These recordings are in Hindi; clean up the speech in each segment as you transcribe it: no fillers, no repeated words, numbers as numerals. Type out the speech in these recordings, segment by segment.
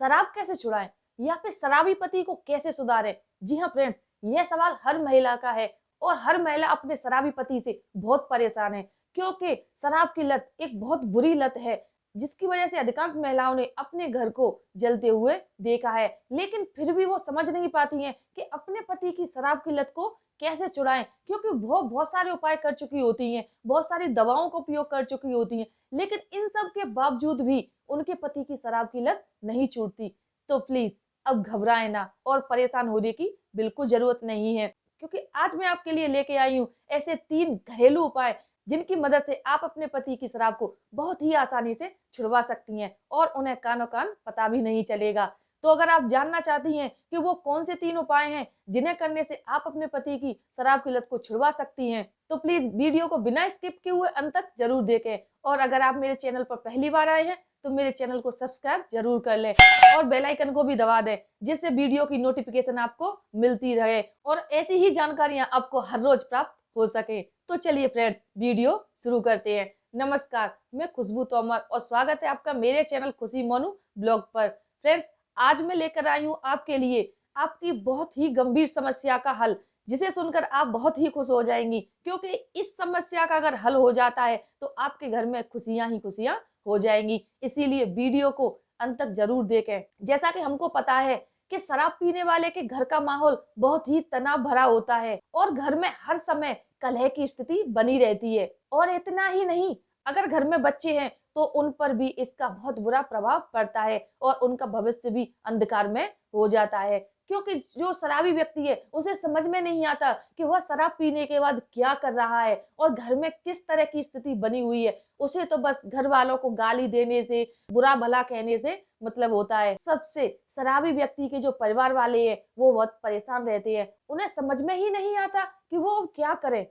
शराब कैसे छुड़ाएं या फिर शराबी पति को कैसे सुधारें? जी हाँ फ्रेंड्स, यह सवाल हर महिला का है और हर महिला अपने शराबी पति से बहुत परेशान है, क्योंकि शराब की लत एक बहुत बुरी लत है जिसकी वजह से अधिकांश महिलाओं ने अपने घर को जलते हुए देखा है। लेकिन फिर भी वो समझ नहीं पाती हैं कि अपने पति की शराब की लत को कैसे छुड़ाएं, क्योंकि वो बहुत सारे उपाय कर चुकी होती हैं, बहुत सारी दवाओं का उपयोग कर चुकी होती हैं, लेकिन इन सब के बावजूद भी उनके पति की शराब की लत नहीं छूटती। तो प्लीज अब घबराएं ना और परेशान होने की बिल्कुल जरूरत नहीं है, क्योंकि आज मैं आपके लिए लेके आई हूँ ऐसे 3 घरेलू उपाय जिनकी मदद से आप अपने पति की शराब को बहुत ही आसानी से छुड़वा सकती हैं और उन्हें कानो कान पता भी नहीं चलेगा। तो अगर आप जानना चाहती हैं कि वो कौन से 3 उपाय हैं जिन्हें करने से आप अपने पति की शराब की लत को छुड़वा सकती हैं, तो प्लीज वीडियो को बिना स्किप किए हुए अंत तक जरूर देखें। और अगर आप मेरे चैनल पर पहली बार आए हैं तो मेरे चैनल को सब्सक्राइब जरूर कर लें और बेल आइकन को भी दबा दें, जिससे वीडियो की नोटिफिकेशन आपको मिलती रहे और ऐसी ही जानकारियां आपको हर रोज प्राप्त हो सके। तो चलिए फ्रेंड्स, वीडियो शुरू करते हैं। नमस्कार, मैं खुशबू तोमर और स्वागत है आपका मेरे चैनल खुशी मोनू ब्लॉग पर। फ्रेंड्स, आज मैं लेकर आई हूँ आपके लिए आपकी बहुत ही गंभीर समस्या का हल, जिसे सुनकर आप बहुत ही खुश हो जाएंगी, क्योंकि इस समस्या का अगर हल हो जाता है तो आपके घर में खुशियां ही खुशियां हो जाएंगी। इसीलिए वीडियो को अंत तक जरूर देखें। जैसा कि हमको पता है कि शराब पीने वाले के घर का माहौल बहुत ही तनाव भरा होता है और घर में हर समय कलह की स्थिति बनी रहती है। और इतना ही नहीं, अगर घर में बच्चे हैं तो उन पर भी इसका बहुत बुरा प्रभाव पड़ता है और उनका भविष्य भी अंधकार में हो जाता है, क्योंकि जो शराबी व्यक्ति है उसे समझ में नहीं आता कि वह शराब पीने के बाद क्या कर रहा है और घर में किस तरह की स्थिति बनी हुई है। उसे तो बस घर वालों को गाली देने से, बुरा भला कहने से मतलब होता है। सबसे शराबी व्यक्ति के जो परिवार वाले हैं वो बहुत परेशान रहते हैं, उन्हें समझ में ही नहीं आता कि वो क्या करें।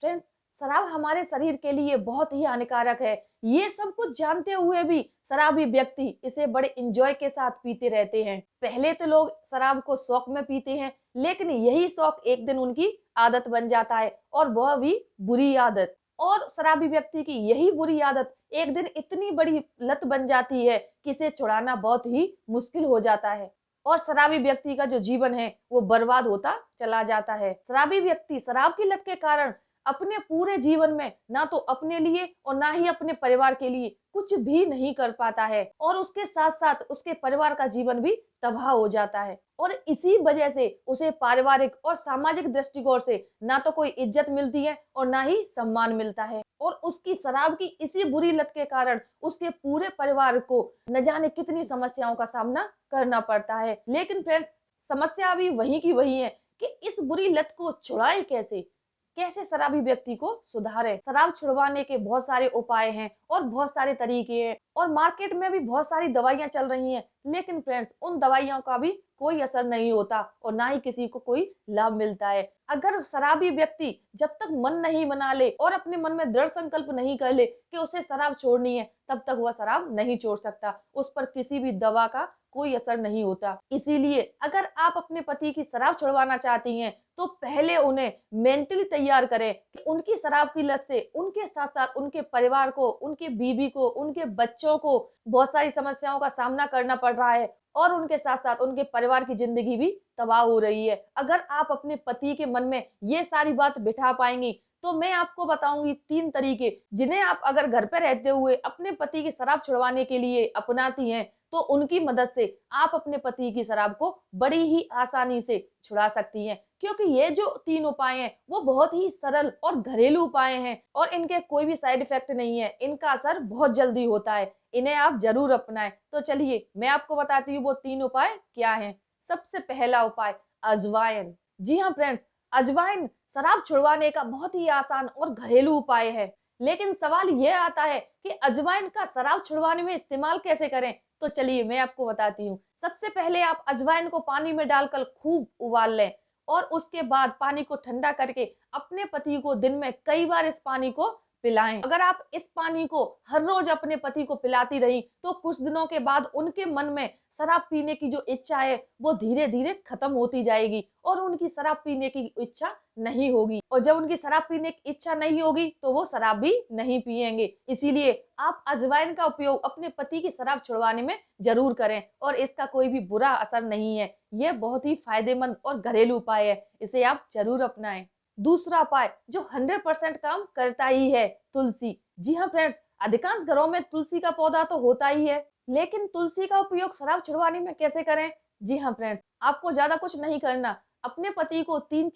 फ्रेंड्स, शराब हमारे शरीर के लिए बहुत ही हानिकारक है। ये सब कुछ जानते हुए भी शराबी व्यक्ति इसे बड़े इंजॉय के साथ पीते रहते हैं। पहले तो लोग शराब को शौक में पीते हैं, लेकिन यही शौक एक दिन उनकी आदत बन जाता है और वह भी बुरी आदत। और शराबी व्यक्ति की यही बुरी आदत एक दिन इतनी बड़ी लत बन जाती है कि इसे छुड़ाना बहुत ही मुश्किल हो जाता है और शराबी व्यक्ति का जो जीवन है वो बर्बाद होता चला जाता है। शराबी व्यक्ति शराब की लत के कारण अपने पूरे जीवन में ना तो अपने लिए और ना ही अपने परिवार के लिए कुछ भी नहीं कर पाता है और उसके साथ साथ उसके परिवार का जीवन भी तबाह हो जाता है। और इसी वजह से उसे पारिवारिक और सामाजिक दृष्टिकोण से ना तो कोई इज्जत मिलती है और ना ही सम्मान मिलता है। और उसकी शराब की इसी बुरी लत के कारण उसके पूरे परिवार को न जाने कितनी समस्याओं का सामना करना पड़ता है। लेकिन फ्रेंड्स, समस्या अभी वही की वही है कि इस बुरी लत को छुड़ाएं कैसे, कैसे शराबी व्यक्ति को सुधारें। शराब छुड़वाने के बहुत सारे उपाय हैं और बहुत सारे तरीके हैं और मार्केट में भी बहुत सारी दवाइयां चल रही हैं, लेकिन फ्रेंड्स उन दवाइयों का भी कोई असर नहीं होता और ना ही किसी को कोई लाभ मिलता है। अगर शराबी व्यक्ति जब तक मन नहीं बना ले और अपने मन में दृढ़ संकल्प नहीं कर ले कि उसे शराब छोड़नी है, तब तक वह शराब नहीं छोड़ सकता। उस पर किसी भी दवा का कोई असर नहीं होता। इसीलिए अगर आप अपने पति की शराब छुड़वाना चाहती हैं तो पहले उन्हें मेंटली तैयार करें कि उनकी शराब की लत से उनके साथ साथ उनके परिवार को, उनके बीवी को, उनके बच्चों को बहुत सारी समस्याओं का सामना करना पड़ रहा है और उनके साथ साथ उनके परिवार की जिंदगी भी तबाह हो रही है। अगर आप अपने पति के मन में ये सारी बात बिठा पाएंगी तो मैं आपको बताऊंगी 3 तरीके, जिन्हें आप अगर घर पे रहते हुए अपने पति की शराब छुड़वाने के लिए अपनाती हैं तो उनकी मदद से आप अपने पति की शराब को बड़ी ही आसानी से छुड़ा सकती हैं। क्योंकि ये जो 3 उपाय हैं वो बहुत ही सरल और घरेलू उपाय हैं और इनके कोई भी साइड इफेक्ट नहीं है, इनका असर बहुत जल्दी होता है। इन्हें आप जरूर अपनाएं। तो चलिए मैं आपको बताती हूँ वो 3 उपाय क्या हैं। सबसे पहला उपाय, अजवाइन। जी हाँ फ्रेंड्स, अजवाइन शराब छुड़वाने का बहुत ही आसान और घरेलू उपाय है। लेकिन सवाल यह आता है कि अजवाइन का शराब छुड़वाने में इस्तेमाल कैसे करें। तो चलिए मैं आपको बताती हूँ। सबसे पहले आप अजवाइन को पानी में डालकर खूब उबाल लें और उसके बाद पानी को ठंडा करके अपने पति को दिन में कई बार इस पानी को पिलाएं। अगर आप इस पानी को हर रोज अपने पति को पिलाती रही तो कुछ दिनों के बाद उनके मन में शराब पीने की जो इच्छा है वो धीरे धीरे खत्म होती जाएगी और उनकी शराब पीने की इच्छा नहीं होगी। और जब उनकी शराब पीने की इच्छा नहीं होगी तो वो शराब भी नहीं पिएंगे। इसीलिए आप अजवाइन का उपयोग अपने पति की शराब छुड़वाने में जरूर करें और इसका कोई भी बुरा असर नहीं है। यह बहुत ही फायदेमंद और घरेलू उपाय है, इसे आप जरूर अपनाएं। दूसरा उपाय जो 100% काम करता ही है, तुलसी। जी हाँ फ्रेंड्स, अधिकांश घरों में तुलसी का पौधा तो होता ही है, लेकिन तुलसी का उपयोग शराब छुड़वाने में कैसे करें? जी हाँ फ्रेंड्स, आपको ज्यादा कुछ नहीं करना, अपने पति को तीन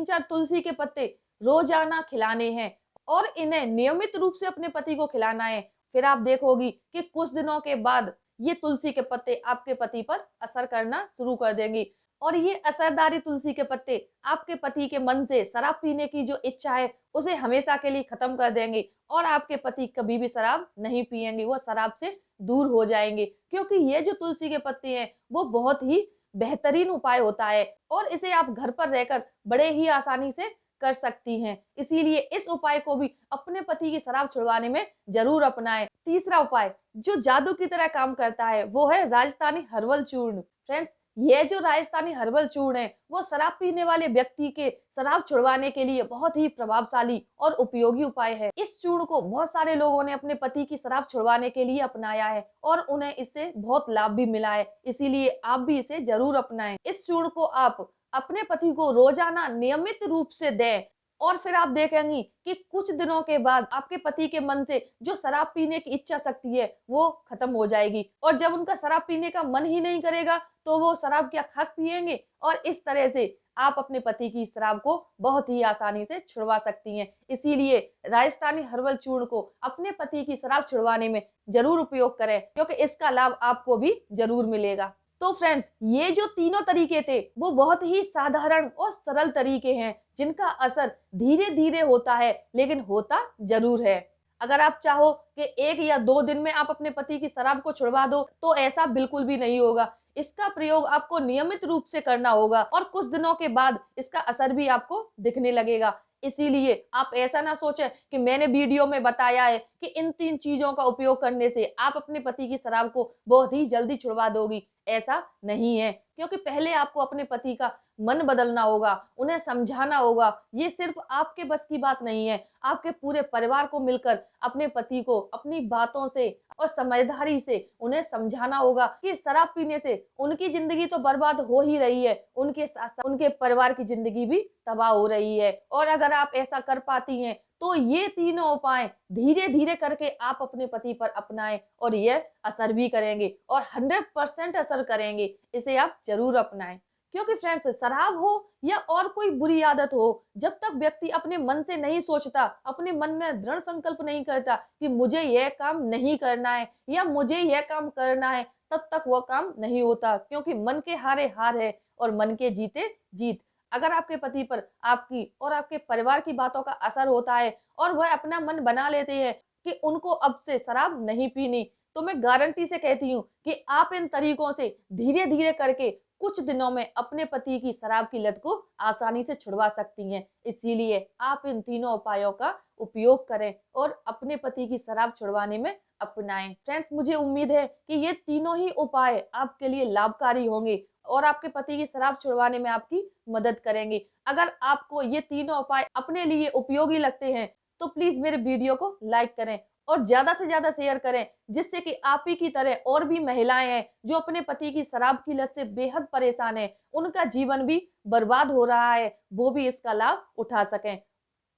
चार तुलसी के पत्ते रोजाना खिलाने हैं और इन्हें नियमित रूप से अपने पति को खिलाना है। फिर आप देखोगी कि कुछ दिनों के बाद ये तुलसी के पत्ते आपके पति पर असर करना शुरू कर देंगी और ये असरदारी तुलसी के पत्ते आपके पति के मन से शराब पीने की जो इच्छा है उसे हमेशा के लिए खत्म कर देंगे और आपके पति कभी भी शराब नहीं पिएंगे, वो शराब से दूर हो जाएंगे। क्योंकि ये जो तुलसी के पत्ते हैं वो बहुत ही बेहतरीन उपाय होता है और इसे आप घर पर रहकर बड़े ही आसानी से कर सकती हैं। इसीलिए इस उपाय को भी अपने पति की शराब छुड़वाने में जरूर अपनाएं। तीसरा उपाय जो जादू की तरह काम करता है वो है राजस्थानी हर्बल चूर्ण। फ्रेंड्स, ये जो राजस्थानी हर्बल चूर्ण है वो शराब पीने वाले व्यक्ति के शराब छुड़वाने के लिए बहुत ही प्रभावशाली और उपयोगी उपाय है। इस चूर्ण को बहुत सारे लोगों ने अपने पति की शराब छुड़वाने के लिए अपनाया है और उन्हें इससे बहुत लाभ भी मिला है। इसीलिए आप भी इसे जरूर अपनाएं। इस चूर्ण को आप अपने पति को रोजाना नियमित रूप से दें और फिर आप देखेंगी कि कुछ दिनों के बाद आपके पति के मन से जो शराब पीने की इच्छा शक्ति है वो खत्म हो जाएगी और जब उनका शराब पीने का मन ही नहीं करेगा तो वो शराब क्या खक पिएंगे और इस तरह से आप अपने पति की शराब को बहुत ही आसानी से छुड़वा सकती हैं। इसीलिए राजस्थानी हर्बल चूर्ण को अपने पति की शराब छुड़वाने में जरूर उपयोग करें क्योंकि इसका लाभ आपको भी जरूर मिलेगा। तो फ्रेंड्स, ये जो तीनों तरीके थे वो बहुत ही साधारण और सरल तरीके हैं जिनका असर धीरे धीरे होता है लेकिन होता जरूर है। अगर आप चाहो कि 1 या 2 दिन में आप अपने पति की शराब को छुड़वा दो तो ऐसा बिल्कुल भी नहीं होगा। इसका प्रयोग आपको नियमित रूप से करना होगा और कुछ दिनों के बाद इसका असर भी आपको दिखने लगेगा। इसीलिए आप ऐसा ना सोचें कि मैंने वीडियो में बताया है कि इन 3 चीजों का उपयोग करने से आप अपने पति की शराब को बहुत ही जल्दी छुड़वा दोगी। ऐसा नहीं है, क्योंकि पहले आपको अपने पति का मन बदलना होगा, उन्हें समझाना होगा। ये सिर्फ आपके बस की बात नहीं है, आपके पूरे परिवार को मिलकर अपने पति को अपनी बातों से और समझदारी से उन्हें समझाना होगा कि शराब पीने से उनकी जिंदगी तो बर्बाद हो ही रही है, उनके साथ साथ उनके परिवार की जिंदगी भी तबाह हो रही है। और अगर आप ऐसा कर पाती हैं तो ये तीनों उपाय धीरे धीरे करके आप अपने पति पर अपनाएं और ये असर भी करेंगे और 100% असर करेंगे। इसे आप जरूर अपनाएं। क्योंकि फ्रेंड्स, शराब हो या और कोई बुरी आदत हो, जब तक व्यक्ति अपने मन से नहीं सोचता, अपने मन में दृढ़ संकल्प नहीं करता कि मुझे यह काम नहीं करना है या मुझे यह काम करना है, तब तक वह काम नहीं होता। क्योंकि मन के हारे हार है और मन के जीते जीत। अगर आपके पति पर आपकी और आपके परिवार की बातों का असर होता है और वह अपना मन बना लेते हैं कि उनको अब से शराब नहीं पीनी, तो मैं गारंटी से कहती हूँ कि आप इन तरीकों से धीरे धीरे करके कुछ दिनों में अपने पति की शराब की लत को आसानी से छुड़वा सकती हैं। इसीलिए आप इन तीनों उपायों का उपयोग करें और अपने पति की शराब छुड़वाने में अपनाएं। फ्रेंड्स, मुझे उम्मीद है कि ये तीनों ही उपाय आपके लिए लाभकारी होंगे और आपके पति की शराब छुड़वाने में आपकी मदद करेंगे। अगर आपको ये तीनों उपाय अपने लिए उपयोगी लगते हैं तो प्लीज मेरे वीडियो को लाइक करें और ज्यादा से ज्यादा शेयर करें, जिससे कि आप ही की तरह और भी महिलाएं हैं जो अपने पति की शराब की लत से बेहद परेशान हैं, उनका जीवन भी बर्बाद हो रहा है, वो भी इसका लाभ उठा सकें।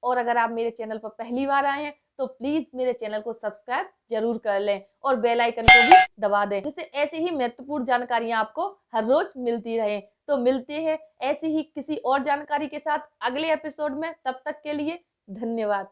और अगर आप मेरे चैनल पर पहली बार आए हैं तो प्लीज मेरे चैनल को सब्सक्राइब जरूर कर लें और बेल आइकन को भी दबा दें, जिससे ऐसी ही महत्वपूर्ण जानकारियां आपको हर रोज मिलती रहे। तो मिलते हैं ऐसी ही किसी और जानकारी के साथ अगले एपिसोड में। तब तक के लिए धन्यवाद।